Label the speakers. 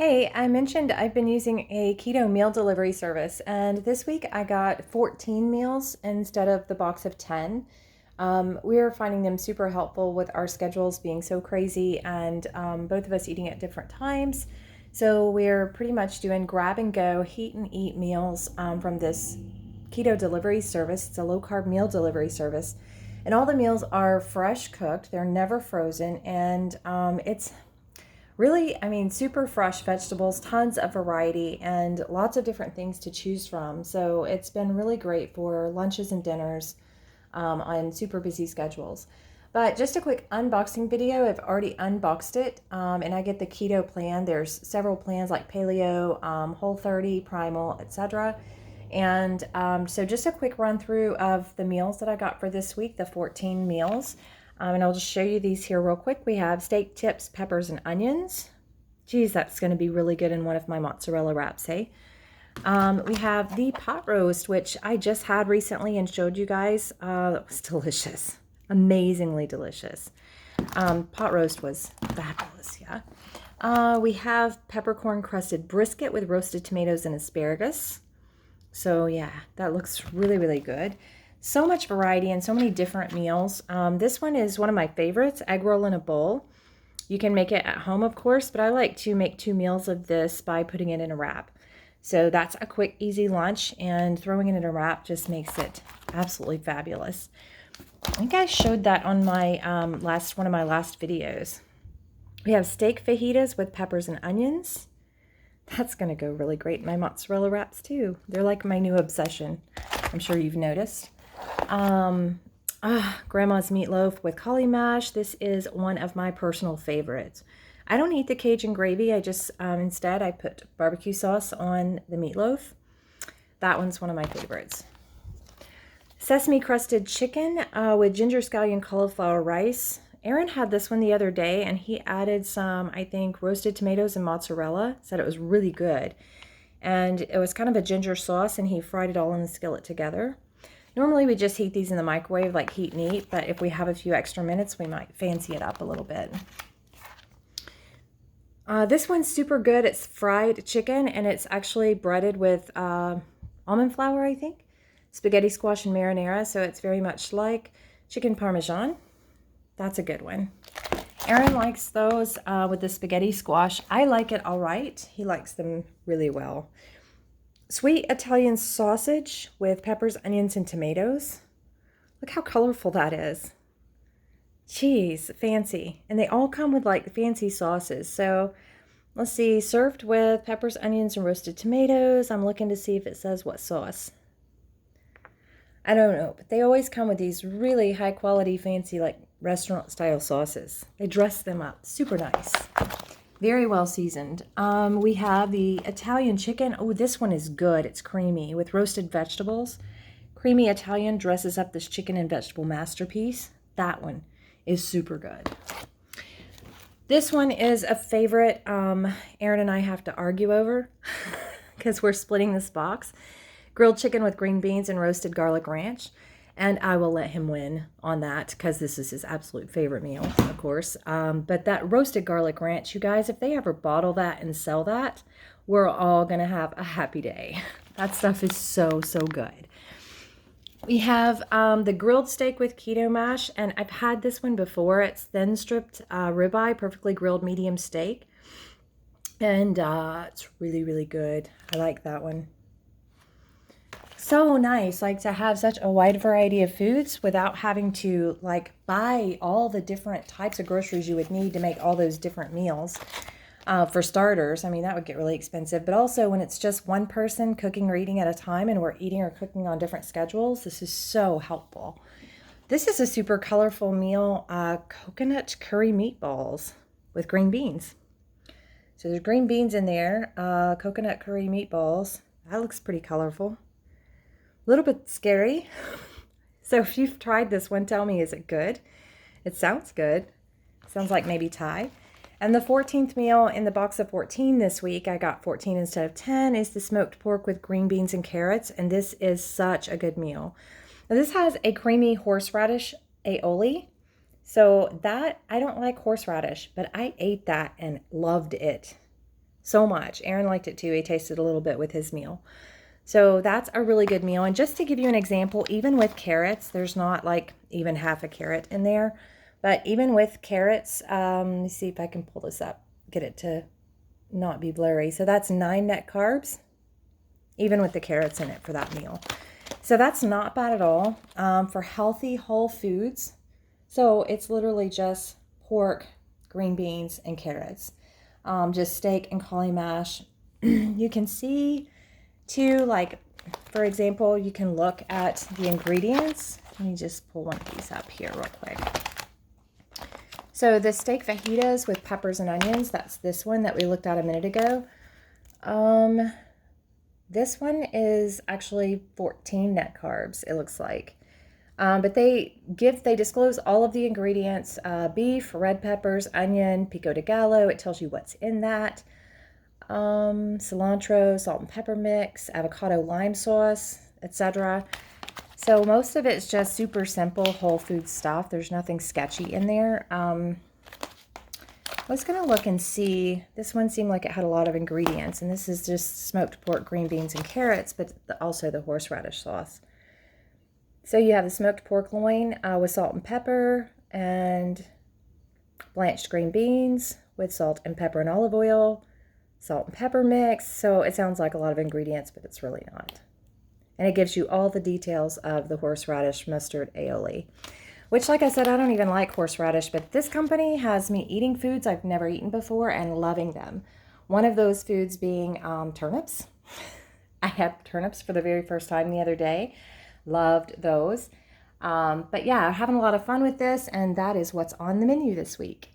Speaker 1: Hey, I mentioned I've been using a keto meal delivery service, and this week I got 14 meals instead of the box of 10. We're finding them super helpful with our schedules being so crazy and both of us eating at different times. So we're pretty much doing grab and go, heat and eat meals from this keto delivery service. It's a low carb meal delivery service. And all the meals are fresh cooked, they're never frozen, and it's really, super fresh vegetables, tons of variety, and lots of different things to choose from. So it's been really great for lunches and dinners on super busy schedules. But just a quick unboxing video. I've already unboxed it, and I get the keto plan. There's several plans like paleo, whole 30, primal, etc. And so just a quick run through of the meals that I got for this week, the 14 meals. And I'll just show you these here real quick. We have steak tips, peppers, and onions. Geez, that's going to be really good in one of my mozzarella wraps, hey? We have the pot roast, which I just had recently and showed you guys. That was delicious. Amazingly delicious. Pot roast was fabulous, yeah. We have peppercorn crusted brisket with roasted tomatoes and asparagus. So yeah, that looks really, really good. So much variety and so many different meals. This one is one of my favorites, egg roll in a bowl. You can make it at home, of course, but I like to make 2 meals of this by putting it in a wrap. So that's a quick, easy lunch, and throwing it in a wrap just makes it absolutely fabulous. I think I showed that on my one of my last videos. We have steak fajitas with peppers and onions. That's going to go really great in my mozzarella wraps too. They're like my new obsession. I'm sure you've noticed. Grandma's meatloaf with cauli mash. This is one of my personal favorites. I don't eat the Cajun gravy. I just, instead, I put barbecue sauce on the meatloaf. That one's one of my favorites. Sesame crusted chicken with ginger scallion cauliflower rice. Aaron had this one the other day, and he added some, I think, roasted tomatoes and mozzarella. Said it was really good. And it was kind of a ginger sauce, and he fried it all in the skillet together. Normally we just heat these in the microwave like heat and eat, but if we have a few extra minutes, we might fancy it up a little bit. This one's super good. It's fried chicken, and it's actually breaded with almond flour, I think. Spaghetti squash and marinara, so it's very much like chicken parmesan. That's a good one. Aaron likes those with the spaghetti squash. I like it all right. He likes them really well. Sweet Italian sausage with peppers, onions, and tomatoes. Look how colorful that is. Jeez, fancy. And they all come with like fancy sauces. So let's see, served with peppers, onions, and roasted tomatoes. I'm looking to see if it says what sauce. I don't know, but they always come with these really high quality, fancy, like restaurant style sauces. They dress them up super nice. Very well seasoned. We have the Italian chicken. Oh, this one is good. It's creamy with roasted vegetables. Creamy Italian dresses up this chicken and vegetable masterpiece. That one is super good. This one is a favorite. Aaron and I have to argue over because we're splitting this box. Grilled chicken with green beans and roasted garlic ranch. And I will let him win on that because this is his absolute favorite meal, of course. But that roasted garlic ranch, you guys, if they ever bottle that and sell that, we're all going to have a happy day. That stuff is so, so good. We have the grilled steak with keto mash, and I've had this one before. It's thin stripped ribeye, perfectly grilled medium steak. And it's really, really good. I like that one. So nice, like to have such a wide variety of foods without having to like buy all the different types of groceries you would need to make all those different meals. For starters, I mean, that would get really expensive, but also when it's just one person cooking or eating at a time and we're eating or cooking on different schedules, this is so helpful. This is a super colorful meal, coconut curry meatballs with green beans. So there's green beans in there, coconut curry meatballs. That looks pretty colorful. A little bit scary. So if you've tried this one, tell me, is it good? It sounds good. Sounds like maybe Thai. And the 14th meal in the box of 14 this week, I got 14 instead of 10, is the smoked pork with green beans and carrots. And this is such a good meal. Now this has a creamy horseradish aioli. So that, I don't like horseradish, but I ate that and loved it. so much. Aaron liked it too. He tasted a little bit with his meal. So that's a really good meal. And just to give you an example, even with carrots, there's not like even half a carrot in there. But even with carrots, let me see if I can pull this up, get it to not be blurry. So that's 9 net carbs, even with the carrots in it for that meal. So that's not bad at all for healthy whole foods. So it's literally just pork, green beans, and carrots. Just steak and cauli mash. You can see too, like, for example, you can look at the ingredients. Let me just pull one of these up here real quick. So the steak fajitas with peppers and onions, that's this one that we looked at a minute ago. This one is actually 14 net carbs, it looks like. But they disclose all of the ingredients, beef, red peppers, onion, pico de gallo. It tells you what's in that. Cilantro, salt and pepper mix, avocado lime sauce, etc. So most of it's just super simple whole food stuff. There's nothing sketchy in there. I was going to look and see. This one seemed like it had a lot of ingredients, and this is just smoked pork, green beans, and carrots, but also the horseradish sauce. So you have the smoked pork loin with salt and pepper, and blanched green beans with salt and pepper and olive oil, salt and pepper mix. So it sounds like a lot of ingredients, but it's really not. And it gives you all the details of the horseradish mustard aioli, which, like I said, I don't even like horseradish, but this company has me eating foods I've never eaten before and loving them. One of those foods being turnips. I had turnips for the very first time the other day. Loved those. But yeah, having a lot of fun with this, and that is what's on the menu this week.